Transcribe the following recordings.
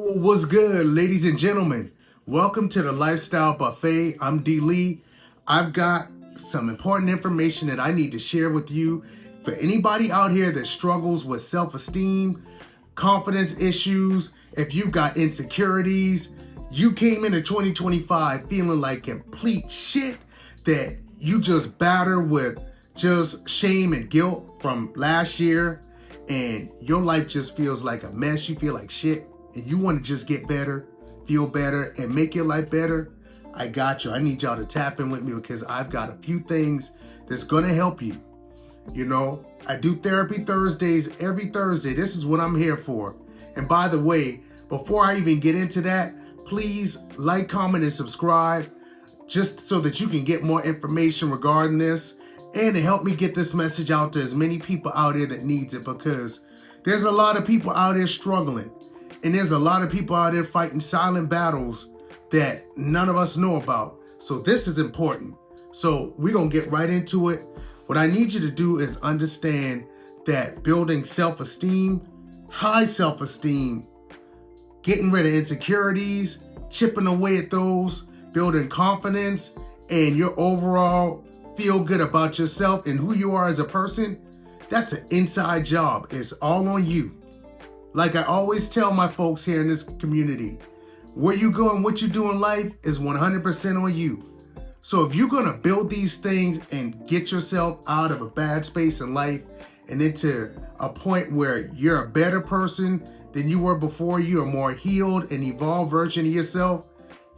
What's good, ladies and gentlemen? Welcome to the Lifestyle Buffet. I'm D. Lee. I've got some important information that I need to share with you. For anybody out here that struggles with self-esteem, confidence issues, if you've got insecurities, you came into 2025 feeling like complete shit, that you just batter with just shame and guilt from last year, and your life just feels like a mess. You feel like shit and you want to just get better, feel better, and make your life better. I got you. I need y'all to tap in with me because I've got a few things that's going to help you. You know, I do therapy Thursdays every Thursday. This is what I'm here for. And by the way, before I even get into that, please like, comment, and subscribe just so that you can get more information regarding this and to help me get this message out to as many people out there that needs it, because there's a lot of people out there struggling, and there's a lot of people out there fighting silent battles that none of us know about. So this is important. So we're going to get right into it. What I need you to do is understand that building self-esteem, high self-esteem, getting rid of insecurities, chipping away at those, building confidence, and your overall feel good about yourself and who you are as a person, that's an inside job. It's all on you. Like I always tell my folks here in this community, where you go and what you do in life is 100% on you. So if you're going to build these things and get yourself out of a bad space in life and into a point where you're a better person than you were before, you're a more healed and evolved version of yourself,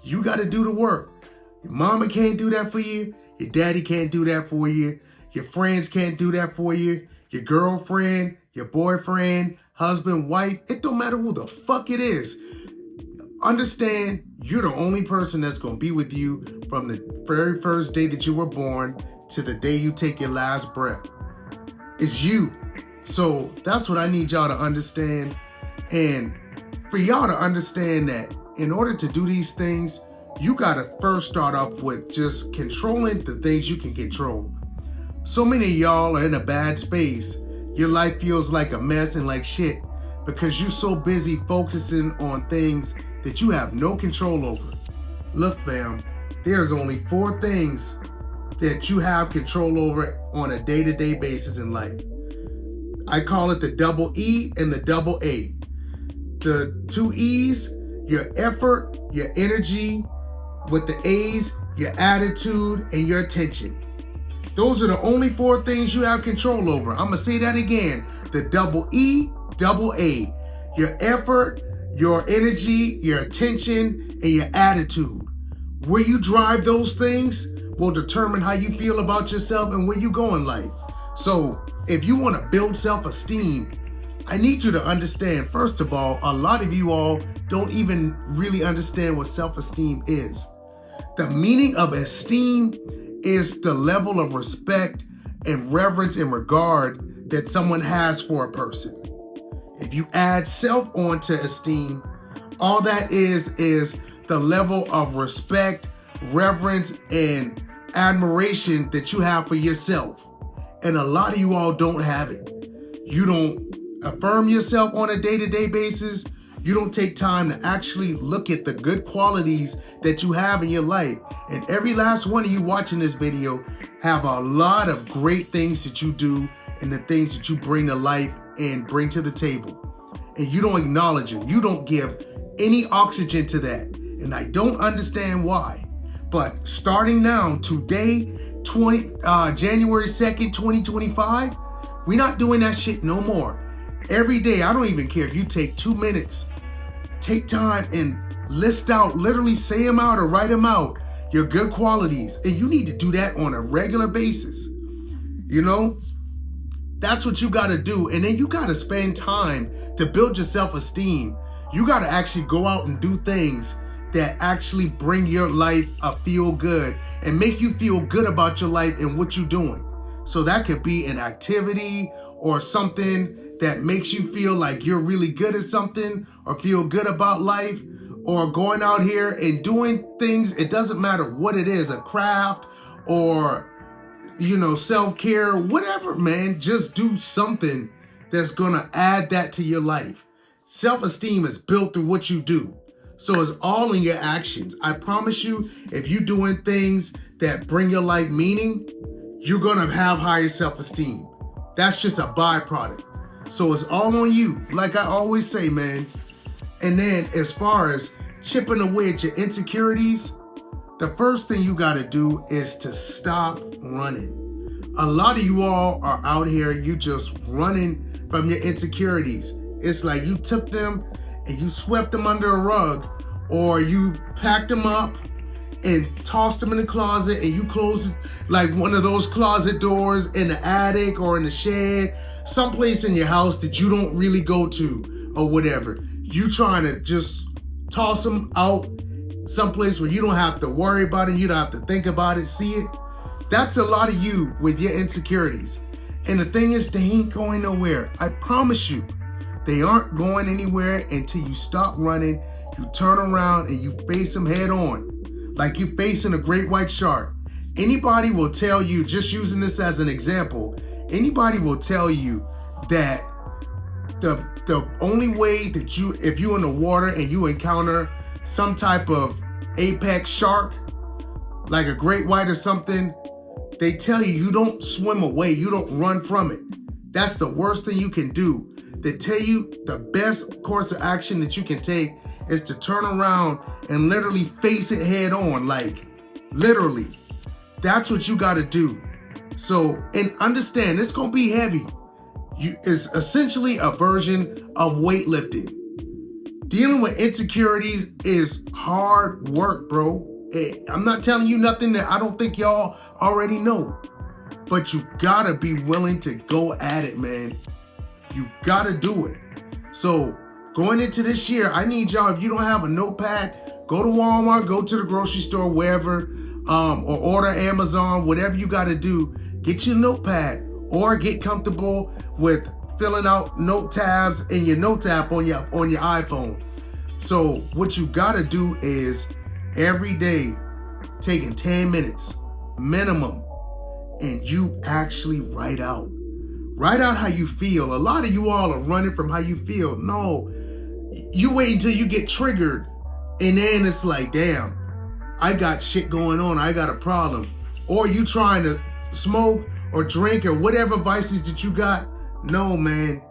you got to do the work. Your mama can't do that for you. Your daddy can't do that for you. Your friends can't do that for you. Your girlfriend, your boyfriend, husband, wife, it don't matter who the fuck it is. Understand, you're the only person that's going to be with you from the very first day that you were born to the day you take your last breath. It's you. So that's what I need y'all to understand. And for y'all to understand that in order to do these things, you got to first start off with just controlling the things you can control. So many of y'all are in a bad space. Your life feels like a mess and like shit because you're so busy focusing on things that you have no control over. Look, fam, there's only 4 things that you have control over on a day-to-day basis in life. I call it the double E and the double A. The 2 E's, your effort, your energy. With the A's, your attitude and your attention. Those are the only 4 things you have control over. I'm going to say that again. The double E, double A. Your effort, your energy, your attention, and your attitude. Where you drive those things will determine how you feel about yourself and where you go in life. So if you want to build self-esteem, I need you to understand, first of all, a lot of you all don't even really understand what self-esteem is. The meaning of esteem is the level of respect and reverence and regard that someone has for a person. If you add self onto esteem, all that is the level of respect, reverence, and admiration that you have for yourself. And a lot of you all don't have it. You don't affirm yourself on a day-to-day basis. You don't take time to actually look at the good qualities that you have in your life. And every last one of you watching this video have a lot of great things that you do and the things that you bring to life and bring to the table. And you don't acknowledge it. You don't give any oxygen to that. And I don't understand why. But starting now, today, January 2nd, 2025, we're not doing that shit no more. Every day, I don't even care if you take 2 minutes, take time and list out, literally say them out or write them out, your good qualities. And you need to do that on a regular basis. You know, that's what you got to do. And then you got to spend time to build your self-esteem. You got to actually go out and do things that actually bring your life a feel good and make you feel good about your life and what you're doing. So that could be an activity or something that makes you feel like you're really good at something or feel good about life, or going out here and doing things. It doesn't matter what it is, a craft or, self-care, whatever, man. Just do something that's going to add that to your life. Self-esteem is built through what you do. So it's all in your actions. I promise you, if you're doing things that bring your life meaning, you're gonna have higher self-esteem. That's just a byproduct. So it's all on you, like I always say, man. And then as far as chipping away at your insecurities, the first thing you gotta do is to stop running. A lot of you all are out here, you just running from your insecurities. It's like you took them and you swept them under a rug, or you packed them up and tossed them in the closet, and you closed it like one of those closet doors in the attic or in the shed, someplace in your house that you don't really go to or whatever. You trying to just toss them out someplace where you don't have to worry about it, you don't have to think about it, see it. That's a lot of you with your insecurities. And the thing is, they ain't going nowhere. I promise you, they aren't going anywhere until you stop running, you turn around and you face them head on. Like you facing a great white shark. Anybody will tell you, just using this as an example, anybody will tell you that the only way that if you're in the water and you encounter some type of apex shark, like a great white or something, they tell you don't swim away, you don't run from it. That's the worst thing you can do. They tell you the best course of action that you can take is to turn around and literally face it head on, like literally. That's what you gotta do. So, and understand, it's gonna be heavy. It's essentially a version of weightlifting. Dealing with insecurities is hard work, bro. I'm not telling you nothing that I don't think y'all already know. But you gotta be willing to go at it, man. You gotta do it. So going into this year, I need y'all, if you don't have a notepad, go to Walmart, go to the grocery store, wherever, or order Amazon, whatever you gotta do, get your notepad or get comfortable with filling out note tabs in your note app on your iPhone. So what you gotta do is every day taking 10 minutes minimum, and you actually write out how you feel. A lot of you all are running from how you feel. No, you wait until you get triggered, and then it's like, damn, I got shit going on, I got a problem. Or you trying to smoke or drink or whatever vices that you got. No, man,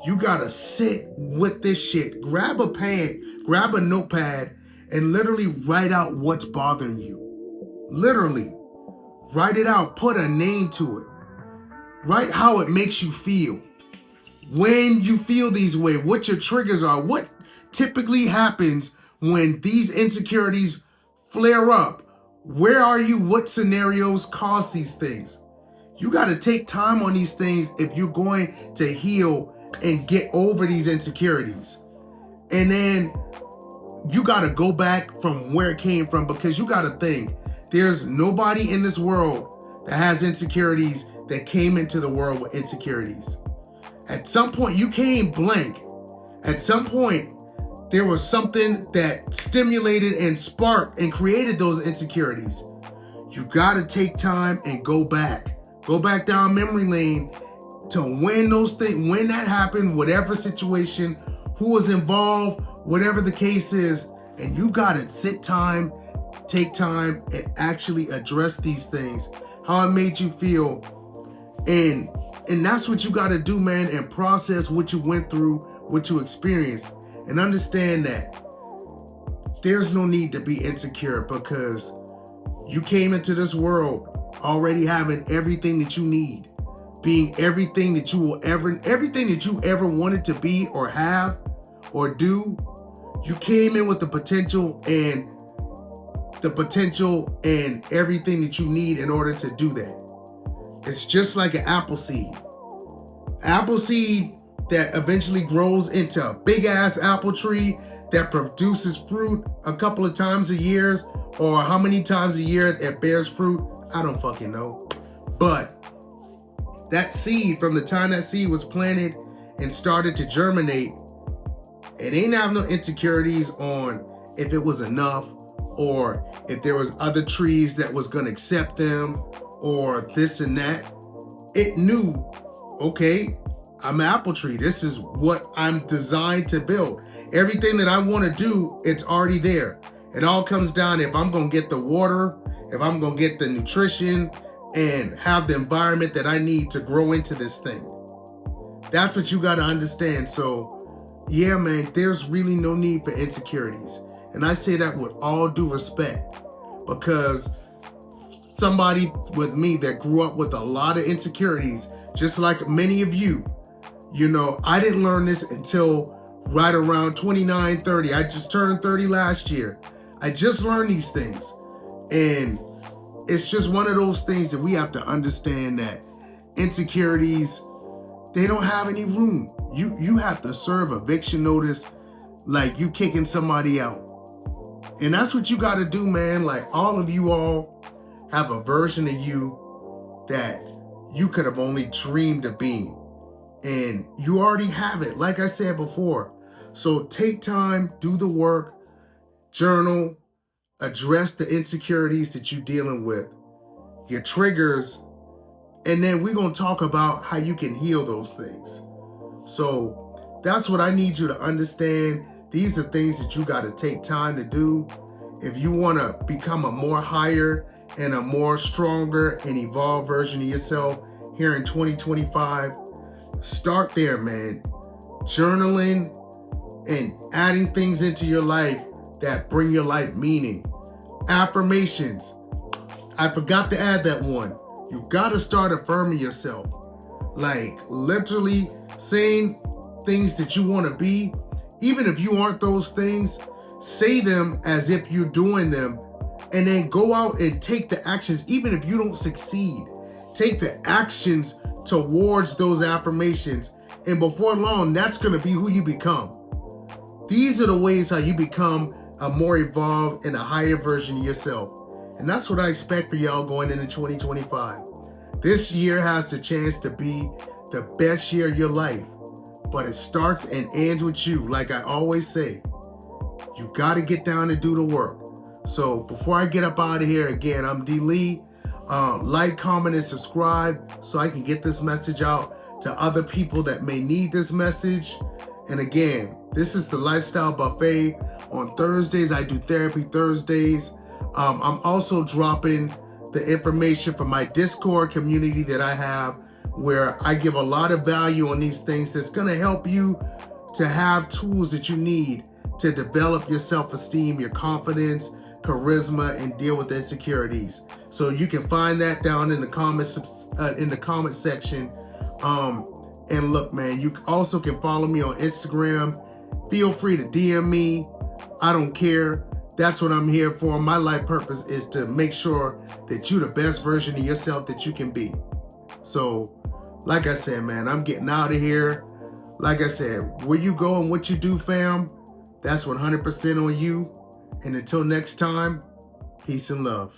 you gotta sit with this shit. Grab a pen, grab a notepad, and literally write out what's bothering you. Literally, write it out, put a name to it. Write how it makes you feel. When you feel these way, what your triggers are, what typically happens when these insecurities flare up. Where are you? What scenarios cause these things? You got to take time on these things if you're going to heal and get over these insecurities. And then you got to go back from where it came from, because you got to think, there's nobody in this world that has insecurities that came into the world with insecurities. At some point, you came blank. At some point, there was something that stimulated and sparked and created those insecurities. You got to take time and go back. Go back down memory lane to when that happened, whatever situation, who was involved, whatever the case is, and you got to take time and actually address these things, how it made you feel. And that's what you got to do, man, and process what you went through, what you experienced, and understand that there's no need to be insecure, because you came into this world already having everything that you need, being everything that you ever wanted to be or have or do. You came in with the potential and everything that you need in order to do that. It's just like an apple seed. Apple seed that eventually grows into a big ass apple tree that produces fruit a couple of times a year, or how many times a year it bears fruit, I don't fucking know. But that seed, from the time that seed was planted and started to germinate, it ain't have no insecurities on if it was enough, or if there was other trees that was gonna accept them, or this and that. It knew, okay, I'm an apple tree. This is what I'm designed to build. Everything that I want to do, it's already there. It all comes down if I'm going to get the water, if I'm going to get the nutrition, and have the environment that I need to grow into this thing. That's what you got to understand. So, yeah, man, there's really no need for insecurities. And I say that with all due respect, because somebody with me that grew up with a lot of insecurities, just like many of you, you know, I didn't learn this until right around 29, 30. I just turned 30 last year. I just learned these things. And it's just one of those things that we have to understand, that insecurities, they don't have any room. You have to serve eviction notice like you kicking somebody out. And that's what you got to do, man. Like, all of you all have a version of you that you could have only dreamed of being. And you already have it, like I said before. So take time, do the work, journal, address the insecurities that you're dealing with, your triggers, and then we're going to talk about how you can heal those things. So that's what I need you to understand. These are things that you got to take time to do. If you want to become a more higher and a more stronger and evolved version of yourself here in 2025, start there, man. Journaling and adding things into your life that bring your life meaning. Affirmations. I forgot to add that one. You got to start affirming yourself. Like, literally saying things that you want to be. Even if you aren't those things, say them as if you're doing them. And then go out and take the actions. Even if you don't succeed, take the actions towards those affirmations. And before long, that's going to be who you become. These are the ways how you become a more evolved and a higher version of yourself. And that's what I expect for y'all going into 2025. This year has the chance to be the best year of your life. But it starts and ends with you. Like I always say, you got to get down and do the work. So before I get up out of here, again, I'm D. Lee. Like, comment, and subscribe so I can get this message out to other people that may need this message. And again, this is the Lifestyle Buffet. On Thursdays, I do Therapy Thursdays. I'm also dropping the information from my Discord community that I have, where I give a lot of value on these things that's going to help you to have tools that you need to develop your self-esteem, your confidence, charisma, and deal with insecurities. So you can find that down in the comments, in the comment section. And look, man, you also can follow me on Instagram. Feel free to DM me. I don't care. That's what I'm here for. My life purpose is to make sure that you're the best version of yourself that you can be. So, like I said, man, I'm getting out of here. Like I said, where you go and what you do, fam, that's 100% on you. And until next time, peace and love.